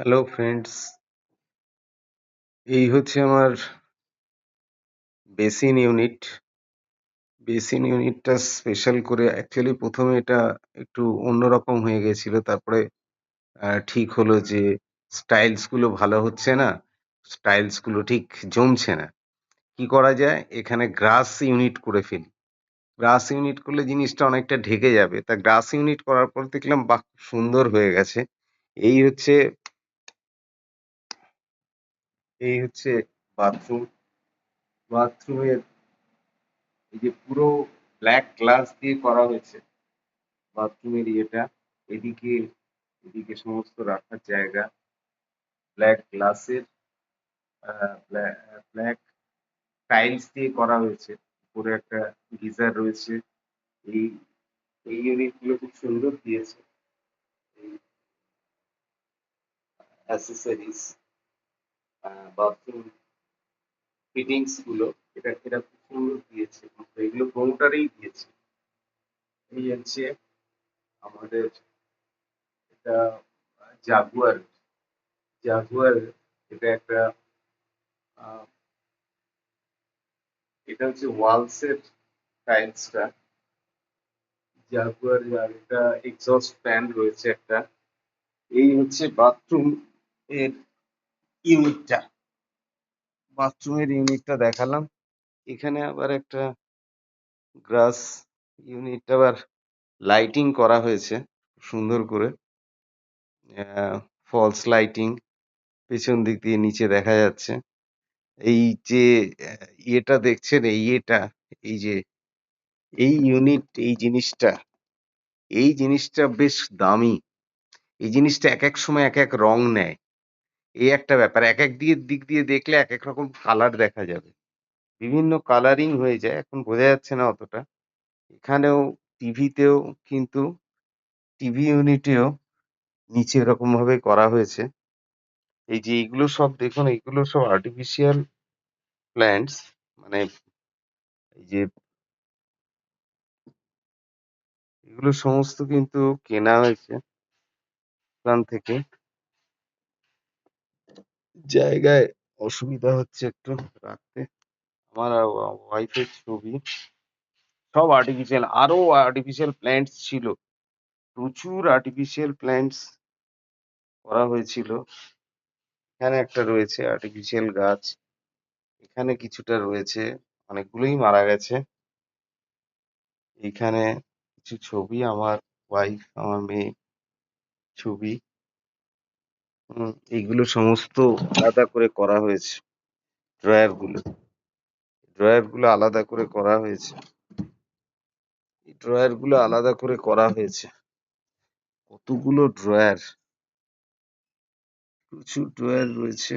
Hello friends, এই হচ্ছে আমার বেসিন ইউনিট। বেসিন ইউনিটটা স্পেশাল করে অ্যাকচুয়ালি প্রথমে এটা একটু অন্যরকম হয়ে গেছিল, তারপরে ঠিক হলো যে স্টাইলস গুলো ভালো হচ্ছে না, স্টাইলস গুলো ঠিক জমছে না। কি করা যায়, এখানে গ্রাস ইউনিট করে ফেলি। গ্রাস ইউনিট করলে জিনিসটা অনেকটা ঢেকে যাবে, তা গ্রাস ইউনিট করার পর দেখলাম বাহ, সুন্দর হয়ে গেছে। এই হচ্ছে এই হচ্ছে বাথরুম। বাথরুমের এই যে পুরো ব্ল্যাক গ্লাস দিয়ে করা হয়েছে বাথরুমের ইয়েটা, এদিকে এদিকে সমস্ত রাখার জায়গা ব্ল্যাক গ্লাসের, ব্ল্যাক টাইলস দিয়ে করা হয়েছে। উপরে একটা গিজার রয়েছে। এই এই ইউনিট গুলো খুব সুন্দর দিয়েছে। এই অ্যাসেসরিজ, বাথরুম ফিটিংস গুলো, এটা এটা খুব সুন্দর দিয়েছে। এগুলো কোনোটারই দিয়েছে। এই হচ্ছে আমাদের এটা জাগুয়ার জাগুয়ার এটা একটা আহ, এটা হচ্ছে ওয়ালসের টাইলসটা জাগুয়ার, আর এটা এক্সস্ট ফ্যান রয়েছে একটা। এই হচ্ছে বাথরুম এর ইউনিটটা। বাথরুমের ইউনিটটা দেখালাম। এখানে আবার একটা গ্রাস ইউনিট, আবার লাইটিং করা হয়েছে সুন্দর করে, ফলস লাইটিং পেছন দিক দিয়ে নিচে দেখা যাচ্ছে। এই যে ইয়েটা দেখছেন, এই যে এই ইউনিট, এই জিনিসটা বেশ দামি। এই জিনিসটা এক এক সময় এক এক রং নেয়। এই একটা ব্যাপার, এক এক দিক দিয়ে দেখলে এক এক রকম কালার দেখা যাবে, বিভিন্ন কালারিং হয়ে যায়, এখন বোঝা যাচ্ছে না অতটা। এখানেও টিভিতেও, কিন্তু টিভি ইউনিটেও নিচে এরকম ভাবে করা হয়েছে। এই যে এইগুলো সব দেখুন, এইগুলো সব আর্টিফিশিয়াল প্ল্যান্টস, মানে এই যে এগুলো সমস্ত কিন্তু কেনা হয়েছে দোকান থেকে। জায়গায় অসুবিধা হচ্ছে একটু রাখতে। আমার ওয়াইফের ছবি, সব আর্টিফিশিয়াল। আরো আর্টিফিশিয়াল প্ল্যান্টস ছিল, প্রচুর আর্টিফিশিয়াল প্ল্যান্টস করা হয়েছিল। এখানে একটা রয়েছে আর্টিফিশিয়াল গাছ, এখানে কিছুটা রয়েছে, অনেকগুলোই মারা গেছে। এখানে কিছু ছবি, আমার ওয়াইফ, আমার মেয়ে ছবি। এইগুলো সমস্ত আলাদা করে করা হয়েছে। ড্রয়ার গুলো আলাদা করে করা হয়েছে। এই ড্রয়ার গুলো আলাদা করে করা হয়েছে। কতগুলো ড্রয়ার, প্রচুর ড্রয়ার রয়েছে।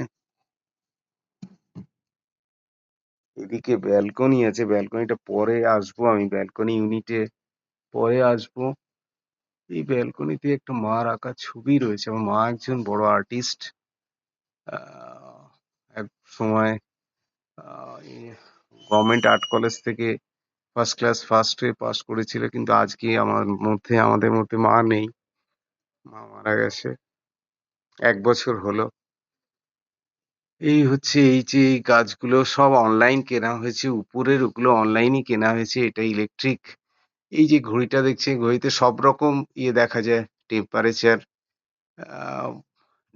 এদিকে ব্যালকনি আছে, ব্যালকনিটা পরে আসবো, আমি ব্যালকনি ইউনিটে পরে আসবো। এই ব্যালকনিতে একটা মার আঁকা ছবি রয়েছে। আমার মা একজন বড় আর্টিস্ট, এক সময় গভর্নমেন্ট আর্ট কলেজ থেকে ফার্স্ট ক্লাস ফার্স্ট হয়ে পাস করেছিল, কিন্তু আজকে আমাদের মধ্যে মা নেই, মা মারা গেছে 1 বছর হলো। এই হচ্ছে, এই যে এই গাছগুলো সব অনলাইন কেনা হয়েছে, উপরের ওগুলো অনলাইনই কেনা হয়েছে। এটা ইলেকট্রিক। এই যে ঘড়িটা দেখছেন, ঘড়িতে সব রকম ইয়ে দেখা যায়, temperature,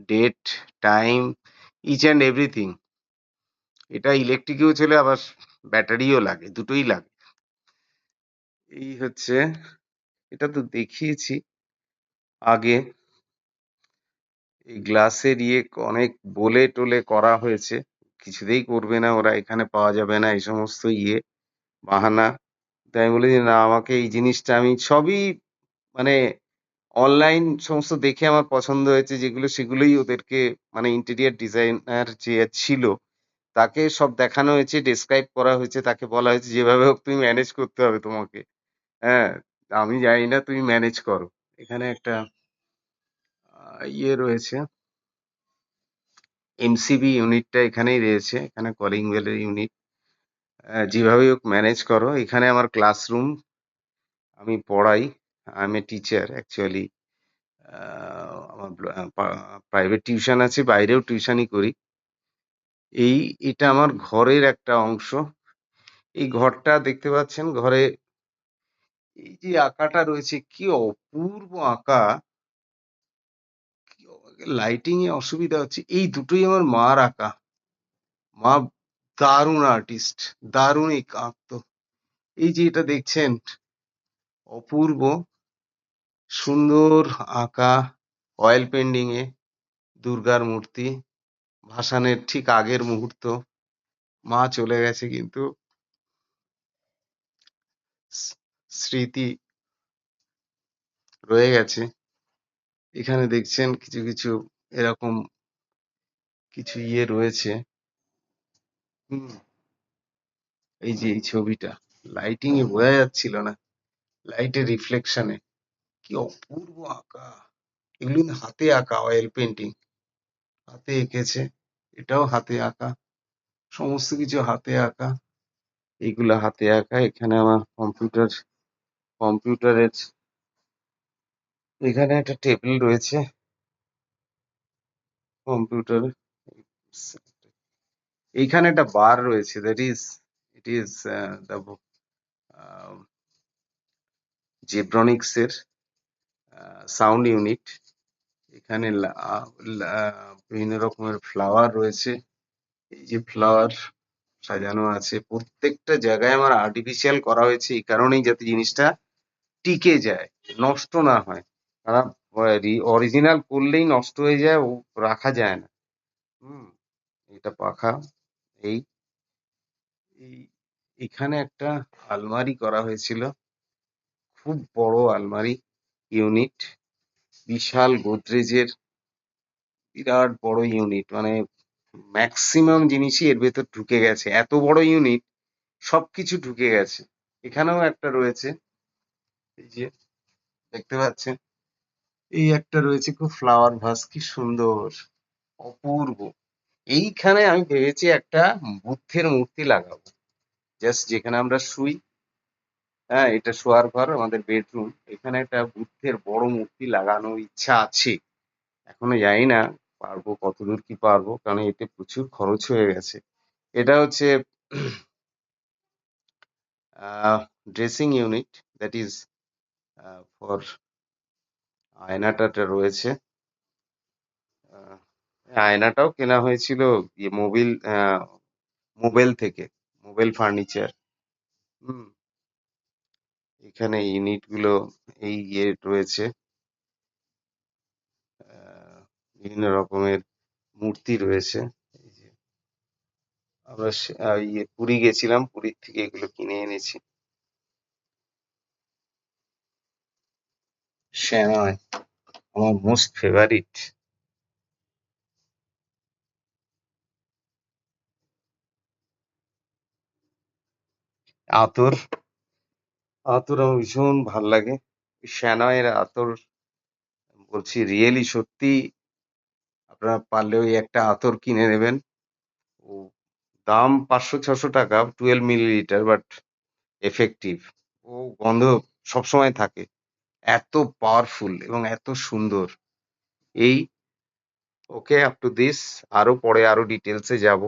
date, time, each and everything. এটা ইলেকট্রিকেও চলে, আবার ব্যাটারিও লাগে, দুটোই লাগে। এই হচ্ছে, এটা তো দেখিয়েছি আগে। এই গ্লাসের ইয়ে অনেক বলে টলে করা হয়েছে, কিছুতেই করবে না ওরা, এখানে পাওয়া যাবে না এই সমস্ত ইয়ে, বাহানা। তাই আমি বলি যে না, আমাকে এই জিনিসটা আমি সবই মানে অনলাইন সমস্ত দেখে আমার পছন্দ হয়েছে যেগুলো, সেগুলোই ওদেরকে, মানে ইন্টেরিয়র ডিজাইনার যে ছিল তাকে সব দেখানো হয়েছে, ডেসক্রাইব করা হয়েছে, তাকে বলা হয়েছে যেভাবে হোক তুমি ম্যানেজ করতে হবে তোমাকে। হ্যাঁ, আমি জানি না, তুমি ম্যানেজ করো। এখানে একটা ইয়ে রয়েছে, এমসিবি ইউনিটটা এখানেই রয়েছে, এখানে কলিং বেলের ইউনিট। যেভাবে হোক ম্যানেজ করো। এখানে আমার ক্লাসরুম, আমি পড়াই, I M a teacher actually. আমার প্রাইভেট টিউশন আছে, বাইরেও টিউশনই করি। এটা আমার ঘরের একটা অংশ। এই ঘরটা দেখতে পাচ্ছেন, ঘরে এই যে আঁকাটা রয়েছে, কি অপূর্ব আঁকা! লাইটিং এ অসুবিধা হচ্ছে। এই দুটোই আমার মার আঁকা। মা দারুণ আর্টিস্ট, দারুণ আঁকতো। এই যে এটা দেখছেন, অপূর্ব সুন্দর আঁকা, অয়েল পেন্টিং এ দুর্গার মূর্তি, ভাসানের ঠিক আগের মুহূর্ত। মা চলে গেছে, কিন্তু স্মৃতি রয়ে গেছে। এখানে দেখছেন কিছু কিছু এরকম কিছু রয়েছে। হুম, এই যে এই ছবিটা লাইটিং এ বোঝা যাচ্ছিল না, লাইটের রিফ্লেকশনে কি অপূর্ব আঁকা! এগুলো কিন্তু হাতে আঁকা, অয়েল পেন্টিং হাতে এঁকেছে। এটাও হাতে আঁকা, সমস্ত কিছু হাতে আঁকা। এইগুলো হাতে আঁকা। এখানে আমার কম্পিউটারের এখানে একটা টেবিল রয়েছে কম্পিউটারে। এইখানে একটা বার রয়েছে, ইট ইজ দ্য জেব্রনিক্স এর সাউন্ড ইউনিট। এখানে বিভিন্ন রকমের ফ্লাওয়ার রয়েছে। এই যে ফ্লাওয়ার সাজানো আছে, প্রত্যেকটা জায়গায় আমার আর্টিফিশিয়াল করা হয়েছে এই কারণেই, যাতে জিনিসটা টিকে যায়, নষ্ট না হয়। কারণ অরিজিনাল করলেই নষ্ট হয়ে যায়, ও রাখা যায় না। হুম, এটা পাখা। এই এই এখানে একটা আলমারি করা হয়েছিল, খুব বড় আলমারি ইউনিট, বিশাল গোদরেজের বিরাট বড় ইউনিট, মানে ম্যাক্সিমাম জিনিসই এর ভেতর ঢুকে গেছে, এত বড় ইউনিট, সবকিছু ঢুকে গেছে। এখানেও একটা রয়েছে, এই যে দেখতে পাচ্ছেন, এই একটা রয়েছে, খুব ফ্লাওয়ার ভাস, কি সুন্দর, অপূর্ব। এইখানে আমি ভেবেছি একটা বুদ্ধের মূর্তি লাগাবো, জাস্ট যেখানে আমরা শুই। হ্যাঁ, এটা শোয়ার ঘর, আমাদের বেডরুম। এখানে একটা বুদ্ধের বড় মূর্তি লাগানোর ইচ্ছা আছে। এখনো জানি না পারবো কতদূর কি পারবো, কারণ এতে প্রচুর খরচ হয়ে গেছে। এটা হচ্ছে dressing unit, that is for আয়নাটা রয়েছে। আয়নাটাও কেনা হয়েছিল মোবেল থেকে, মোবেল ফার্নিচার। হুম, এখানে ইউনিট গুলো এই রয়েছে, বিভিন্ন রকমের মূর্তি রয়েছে। এই যে আমরা পুরী গেছিলাম, পুরীর থেকে এগুলো কিনে এনেছি। শ্যামাই আমার মোস্ট ফেভারিট। আতর, আতর আমার ভীষণ ভাল লাগে। শ্যানয়ের আতর, বলছি রিয়েলি সত্যি, আপনারা পারলে ওই একটা আতর কিনে নেবেন। ও দাম 500-600 টাকা, 12 মিলিলিটার, বাট এফেক্টিভ। ও গন্ধ সবসময় থাকে, এত পাওয়ারফুল এবং এত সুন্দর। এই ওকে, আপ টু দিস। আরো পরে আরো ডিটেলসে যাব।